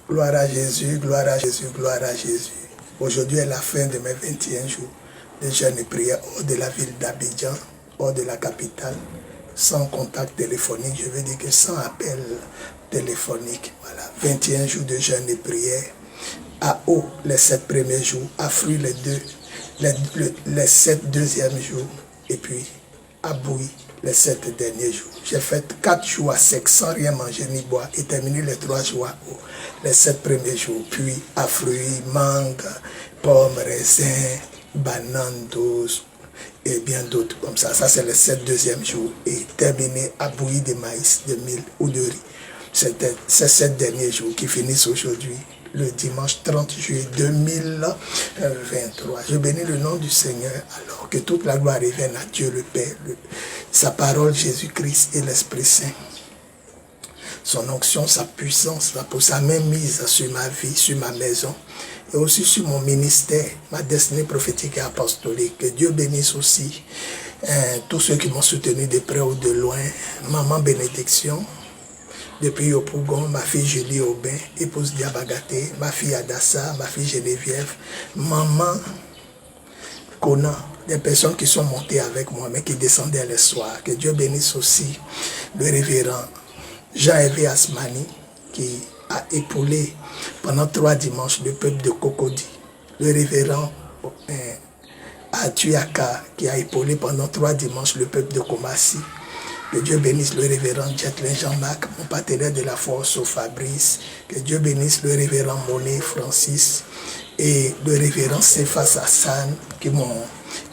Gloire à Jésus, gloire à Jésus, gloire à Jésus. Aujourd'hui est la fin de mes 21 jours de jeûne et prière hors de la ville d'Abidjan, hors de la capitale, sans contact téléphonique, je veux dire que sans appel téléphonique. Voilà, 21 jours de jeûne et prière. À eau les 7 premiers jours, à fruit les 7 deuxièmes jours, et puis à bouillie les 7 derniers jours. J'ai fait 4 jours à sec sans rien manger ni boire et terminé les 3 jours à eau, les 7 premiers jours, puis à fruits, mangue, pommes, raisins, bananes, doses et bien d'autres comme ça. Ça c'est les 7 deuxièmes jours et terminé à bouillie de maïs, de mil ou de riz. C'était ces 7 derniers jours qui finissent aujourd'hui, le dimanche 30 juillet 2023. Je bénis le nom du Seigneur, alors que toute la gloire revienne à Dieu le Père, sa parole, Jésus-Christ et l'Esprit Saint. Son onction, sa puissance, sa main mise sur ma vie, sur ma maison, et aussi sur mon ministère, ma destinée prophétique et apostolique. Que Dieu bénisse aussi tous ceux qui m'ont soutenu de près ou de loin. Maman Bénédiction, depuis Yopougon, ma fille Julie Aubin, épouse Diabagaté, ma fille Adassa, ma fille Geneviève, maman Kona, des personnes qui sont montées avec moi, mais qui descendaient le soir. Que Dieu bénisse aussi le révérend Jean-Hervé Asmani, qui a épaulé pendant 3 dimanches le peuple de Cocody. Le révérend Atuaka, qui a épaulé pendant 3 dimanches le peuple de Komassi. Que Dieu bénisse le révérend Jetlin Jean-Marc, mon partenaire de la force au Fabrice. Que Dieu bénisse le révérend Monet Francis et le révérend Cephas Hassan qui m'ont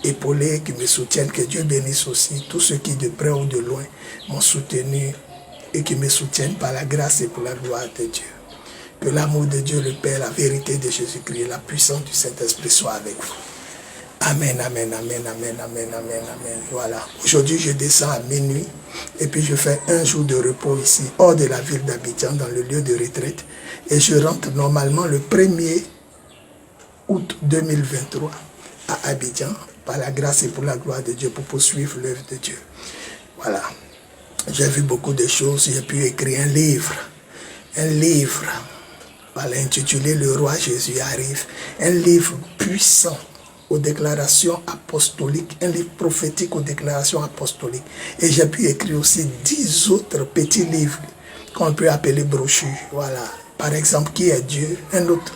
épaulé, qui me soutiennent. Que Dieu bénisse aussi tous ceux qui de près ou de loin m'ont soutenu et qui me soutiennent par la grâce et pour la gloire de Dieu. Que l'amour de Dieu le Père, la vérité de Jésus-Christ, la puissance du Saint-Esprit soit avec vous. Amen, amen, amen, amen, amen, amen, amen. Voilà. Aujourd'hui, je descends à minuit et puis je fais un jour de repos ici, hors de la ville d'Abidjan, dans le lieu de retraite. Et je rentre normalement le 1er août 2023 à Abidjan, par la grâce et pour la gloire de Dieu, pour poursuivre l'œuvre de Dieu. Voilà. J'ai vu beaucoup de choses. J'ai pu écrire un livre, voilà, intitulé Le Roi Jésus arrive. Un livre puissant aux déclarations apostoliques, un livre prophétique aux déclarations apostoliques. Et j'ai pu écrire aussi 10 autres petits livres qu'on peut appeler brochures. Voilà. Par exemple, qui est Dieu? Un autre,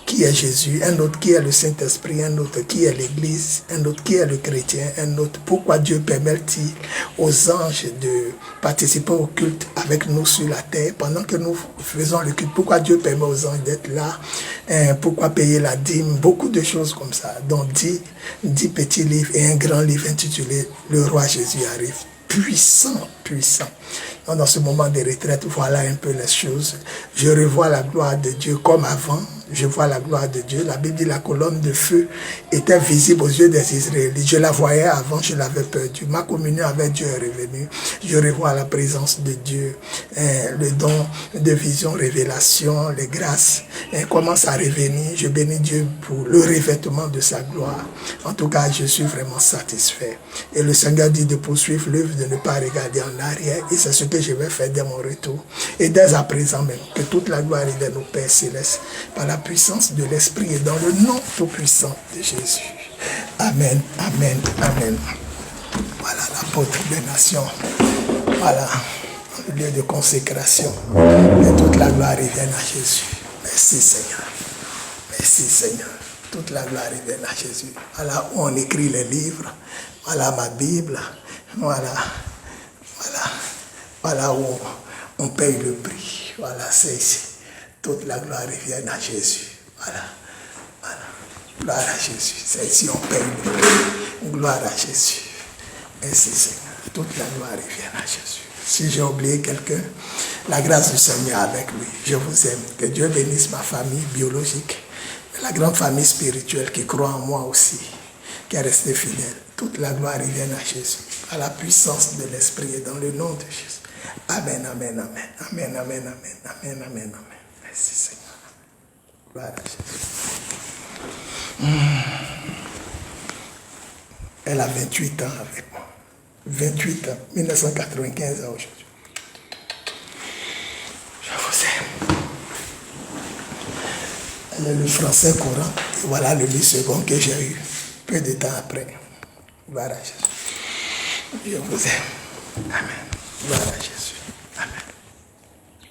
qui est Jésus? Un autre, qui est le Saint-Esprit? Un autre, qui est l'Église? Un autre, qui est le chrétien? Un autre, pourquoi Dieu permet-il aux anges de participer au culte avec nous sur la terre pendant que nous faisons le culte? Pourquoi Dieu permet aux anges d'être là? Pourquoi payer la dîme? Beaucoup de choses comme ça. Donc 10 petits livres et un grand livre intitulé Le Roi Jésus arrive. Puissant, puissant. Donc, dans ce moment de retraite, voilà un peu les choses. Je revois la gloire de Dieu comme avant. Je vois la gloire de Dieu. La Bible dit la colonne de feu était visible aux yeux des Israélites. Je la voyais avant, je l'avais perdue. Ma communion avec Dieu est revenue. Je revois la présence de Dieu. Le don de vision, révélation, les grâces commencent à revenir. Je bénis Dieu pour le revêtement de sa gloire. En tout cas, je suis vraiment satisfait. Et le Seigneur dit de poursuivre l'œuvre, de ne pas regarder en arrière. Et c'est ce que je vais faire dès mon retour. Et dès à présent même, que toute la gloire est de nos Pères célestes, par la puissance de l'Esprit et dans le nom tout-puissant de Jésus. Amen, amen, amen. Voilà l'apôtre des nations. Voilà, le lieu de consécration. Et toute la gloire revienne à Jésus. Merci Seigneur. Merci Seigneur. Toute la gloire revienne à Jésus. Voilà où on écrit les livres. Voilà ma Bible. Voilà. Voilà. Voilà où on paye le prix. Voilà, c'est ici. Toute la gloire revient à Jésus. Voilà. Voilà. Gloire à Jésus. C'est ici on paye le prix. Gloire à Jésus. Merci Seigneur. Toute la gloire revient à Jésus. Si j'ai oublié quelqu'un, la grâce du Seigneur avec lui. Je vous aime. Que Dieu bénisse ma famille biologique. La grande famille spirituelle qui croit en moi aussi, qui est restée fidèle. Toute la gloire revient à Jésus. À la puissance de l'Esprit et dans le nom de Jésus. Amen, amen, amen. Amen, amen, amen. Amen, amen, amen. Merci Seigneur. Gloire à Jésus. Elle a 28 ans avec moi. 28 ans. 1995 à aujourd'hui. Je vous aime. le français courant. Et voilà le livre second que j'ai eu peu de temps après. Voilà Jésus. Je vous aime. Amen. Voilà Jésus. Amen.